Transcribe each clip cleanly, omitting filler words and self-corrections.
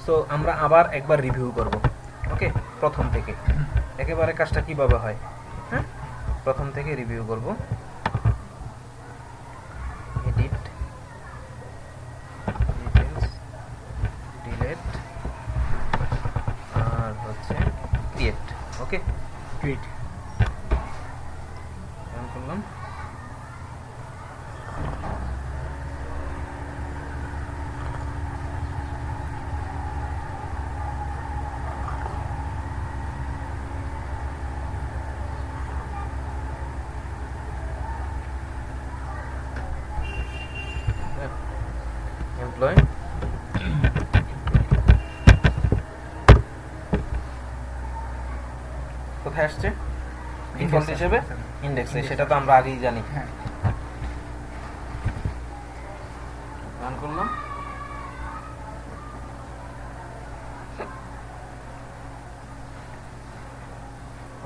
So আমরা আবার একবার রিভিউ করব, ওকে, প্রথম থেকে একেবারে কাজটা কিভাবে হয়। হ্যাঁ, প্রথম থেকে রিভিউ করব। এডিট, ডিটেলস, ডিলেট আর হচ্ছে ক্রিয়েট। ওকে, ক্রিয়েট। রান করলাম। এমপ্লয় কোথায় আসছে ডিফল্ট হিসেবে? ইন্ডেক্সে। সেটা তো আমরা আগেই জানি। হ্যাঁ, রান করলাম।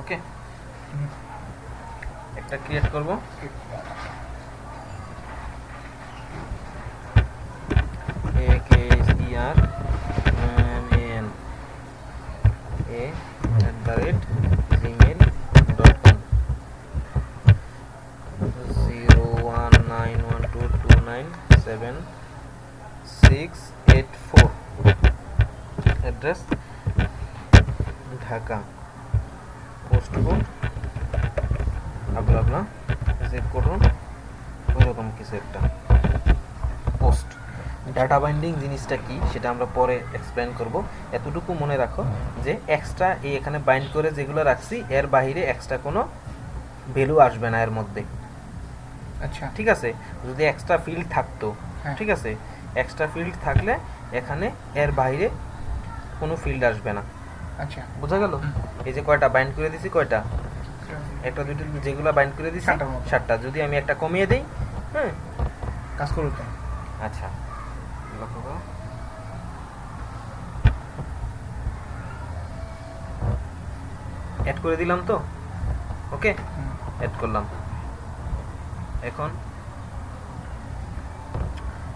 ওকে, একটা ক্রিয়েট করব। akstman@gmail.com 01912297684 address Dhaka, post code abla zip করুন ওইরকম কিছু একটা পোস্ট। ডাটা বাইন্ডিং জিনিসটা কি সেটা আমরা পরে এক্সপ্লেন করব। এতটুকু মনে রাখো যে এক্সট্রা এখানে বাইন্ড করে যেগুলো রাখছি এর বাইরে এক্সট্রা কোনো ভ্যালু আসবে না এর মধ্যে। আচ্ছা, ঠিক আছে, যদি এক্সট্রা ফিল্ড থাকতো, হ্যাঁ। ঠিক আছে, এক্সট্রা ফিল্ড থাকলে এখানে এর বাইরে কোনো ফিল্ড আসবে না। আচ্ছা, বোঝা গেল? এই যে কয়টা বাইন্ড করে দিছি, কয়টা, একটা দুটো যেগুলো বাইন্ড করে দিছি 7টার মতো। 7টা। যদি আমি একটা কমিয়ে দেই, হ্যাঁ, কাজ করতে। আচ্ছা, লক্ষ্য করো। অ্যাড করে দিলাম তো, ওকে, অ্যাড করলাম। এখন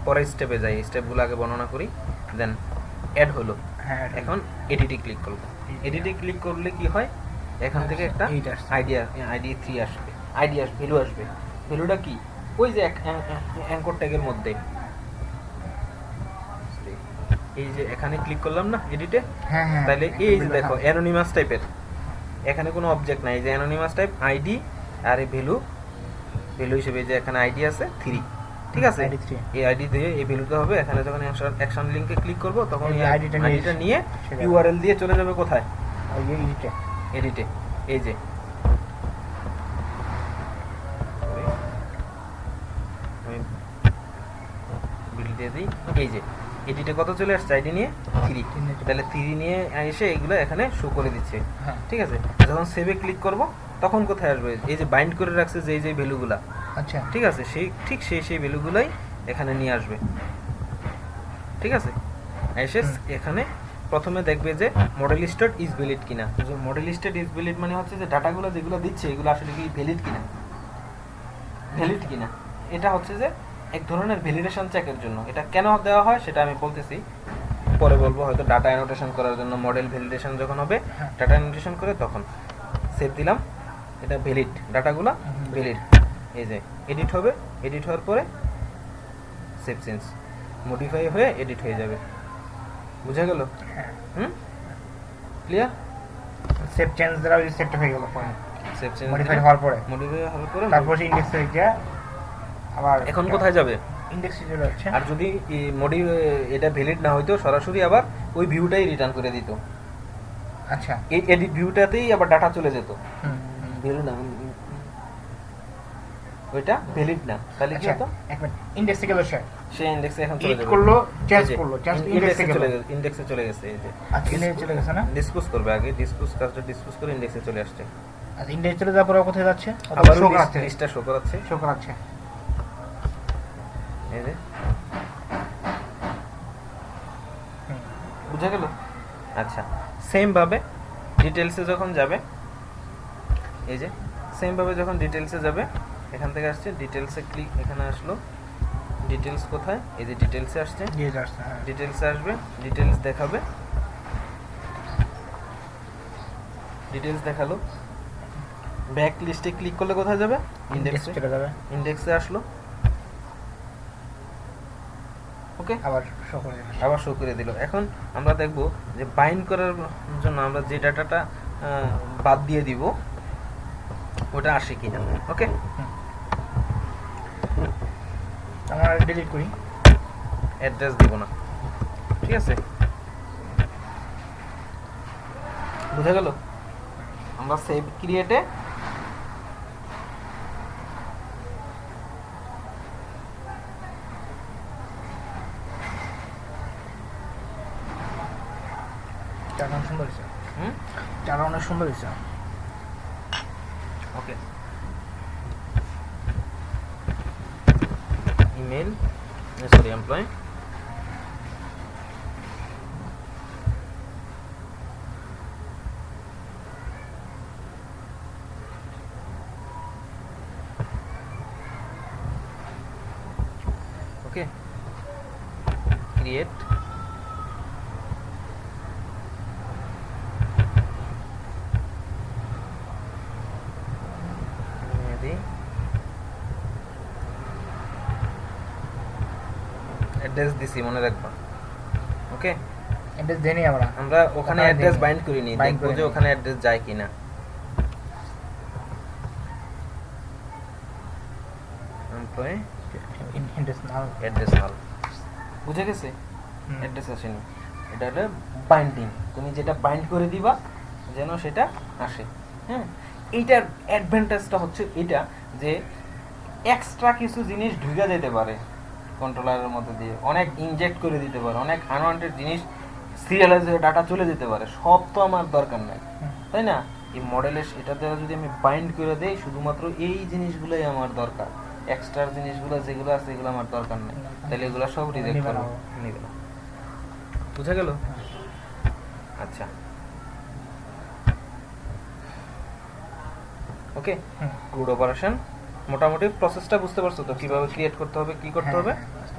পরের স্টেপে যাই, স্টেপগুলো আগে বর্ণনা করি, দেন অ্যাড হলো। হ্যাঁ, এখন এডিটে ক্লিক করব। এডিটে ক্লিক করলে কি হয়, এখান থেকে একটা এইটা আসছে। আইডি 3 আসবে, ভ্যালু আসবে। ভ্যালুটা কি, ওই যে অ্যাঙ্কর ট্যাগের মধ্যে, এই যে এখানে ক্লিক করলাম না এডিটে, হ্যাঁ, হ্যাঁ, তাহলে এই যে দেখো অ্যানোনিমাস টাইপের, এখানে কোনো অবজেক্ট নাই, যে অ্যানোনিমাস টাইপ আইডি আর এই ভ্যালু হিসেবে যে এখানে আইডি আছে 3, ঠিক আছে, ID 3 এই আইডি দিয়ে এই ভ্যালুটা হবে। এখানে যখন অ্যাকশন লিংকে ক্লিক করব তখন এই এই ID টা আইডিটা নিয়ে সেটা- ইউআরএল দিয়ে চলে যাবে কোথায়, ওই যে এইটা। এডিটে। এই যে আমি বিল দিয়ে দিই, এই যে এডিটে কত চলে আসছে, আইডি নিয়ে 3, তাহলে 3 নিয়ে এসে এগুলো এখানে শো করে দিচ্ছে। হ্যাঁ, ঠিক আছে, যখন সেভে ক্লিক করব তখন কোথায় আসবে, এই যে বাইন্ড করে রাখছে যে এই যে ভ্যালুগুলা, আচ্ছা, ঠিক আছে, সেই ভ্যালুগুলাই এখানে নিয়ে আসবে। ঠিক আছে, এসে এখানে প্রথমে দেখবে যে মডেল স্টেট ইজ ভ্যালিড কিনা। মডেল স্টেট ইজ ভ্যালিড মানে হচ্ছে যে ডাটাগুলো যেগুলো দিচ্ছে এগুলো আসলে কি ভ্যালিড কিনা, এটা হচ্ছে যে এক ধরনের ভ্যালিডেশন চেকের জন্য। এটা কেন দেওয়া হয় সেটা আমি বলতেছি, পরে বলবো, হয়তো ডাটা অ্যানোটেশন করার জন্য। মডেল ভ্যালিডেশন যখন হবে, ডাটা অ্যানোটেশন করে তখন সেভ দিলাম, এটা ভ্যালিড, ডাটাগুলো ভ্যালিড। এই যে এডিট হবে, এডিট হওয়ার পরে সেভ চেঞ্জ, মডিফাই হয়ে এডিট হয়ে যাবে। বুঝা গেল? হ্যাঁ। ক্লিয়ার? সেভ চেঞ্জ দ্বারা ওই সেটটা হয়ে গেল পরে, সেভ চেঞ্জ মডিফাই হওয়ার পরে। মডিফাই হওয়ার পরে তারপর সেই ইন্ডেক্স থেকে গিয়ে আবার এখন কোথায় যাবে, ইন্ডেক্সে চলে যাচ্ছে। আর যদি এটা ভ্যালিড না হইতো সরাসরি আবার ওই ভিউটাই রিটার্ন করে দিত। আচ্ছা, এই এডিট ভিউটাতেই আবার ডাটা চলে যেত। ভ্যালু না, ওইটা ভ্যালিড না, তাহলে কি হতো, এক মিনিট, ইন্ডেক্সে গেল সেই ইন্ডেক্সে এখন চলে এডিট যাবে, করলো, চেঞ্জ এই যে, করলো, চেঞ্জ ইন্ডেক্সে চলে গেল। ইন্ডেক্সে চলে গেছে। এই যে আচ্ছা, ইন্ডেক্সে চলে গেছে না? ডিসকুস করবে আগে, কাজটা ডিসকুস করে ইন্ডেক্সে চলে আসছে। আচ্ছা, ইন্ডেক্সে চলে যাওয়ার পরে কোথায় যাচ্ছে? আবার শো করাচ্ছে, লিস্টটা শো করাচ্ছে। শো করাচ্ছে। এই যে বুঝা গেল? আচ্ছা, সেম ভাবে ডিটেলসে যখন যাবে, এই যে সেম ভাবে যখন ডিটেলসে যাবে, এখান থেকে আসছে ডিটেলসে ক্লিক, এখানে আসলো ডিটেলস কোথায়? এই যে ডিটেলসে আসছে, দিয়ে যাচ্ছে, হ্যাঁ। ডিটেলসে আসবে, ডিটেলস দেখাবে, ডিটেলস দেখালো। ব্যাক লিস্টে ক্লিক করলে কোথায় যাবে? ইন্ডেক্সে চলে যাবে, ইন্ডেক্সে আসলো। ওকে, আবার শো করে দেবে। আবার শো করে দিল। এখন আমরা দেখব যে বাইন্ড করার জন্য আমরা যে ডাটাটা বাদ দিয়ে দিব ওটা আসে কিনা। ওকে, আমরা ডিলিট করি, অ্যাড্রেস দিব না, ঠিক আছে? বুঝা গেল? আমরা সেভ ক্রিয়েটে চারটা অনেক সুন্দর হয়েছে, চারটা অনেক সুন্দর হয়েছে। ওকে, ইমেল, সরি এমপ্লয়, ওকে, ক্রিয়েট, অ্যাড্রেস দিছি, মনে রাখবা। ওকে, অ্যাড্রেস দেনি আমরা, আমরা ওখানে ওখানে অ্যাড্রেস দিইনি। বাইন্ড করিনি, Bind দেখবো যে করিনি। ওখানে অ্যাড্রেস যায় কিনা। এমপ্লয় অ্যাড্রেস নাও, অ্যাড্রেস নাল, বুঝে গেছে? হুম। অ্যাড্রেস আসেনি, এটা হলো বাইন্ডিং। তুমি যেটা বাইন্ড করে দিবা যেন সেটা আসে। হ্যাঁ, এইটার অ্যাডভান্টেজটা হচ্ছে এটা যে এক্সট্রা কিছু জিনিস ঢুকে যেতে পারে কন্ট্রোলারের মধ্যে দিয়ে, অনেক ইনজেক্ট করে দিতে পারে, অনেক আনওয়ান্টেড জিনিস সিরিয়ালাইজ হয়ে ডাটা চলে যেতে পারে। সব তো আমার দরকার নাই, হুম। তাই না? এই মডেলের এটা দ্বারা যদি আমি বাইন্ড করে দেই, শুধুমাত্র এই জিনিসগুলোই আমার দরকার, এক্সট্রা জিনিসগুলো যেগুলো আছে এগুলো আমার দরকার নেই, তাহলে এগুলো সব রিজেক্ট নিবে না করবো, ও। নিবে না। বুঝা গেল? আচ্ছা, ওকে, হুম। Good operation. মোটামুটি প্রসেসটা বুঝতে পারছো তো, কিভাবে ক্রিয়েট করতে হবে, কি করতে হ্যাঁ, হবে? হ্যাঁ, বুঝতে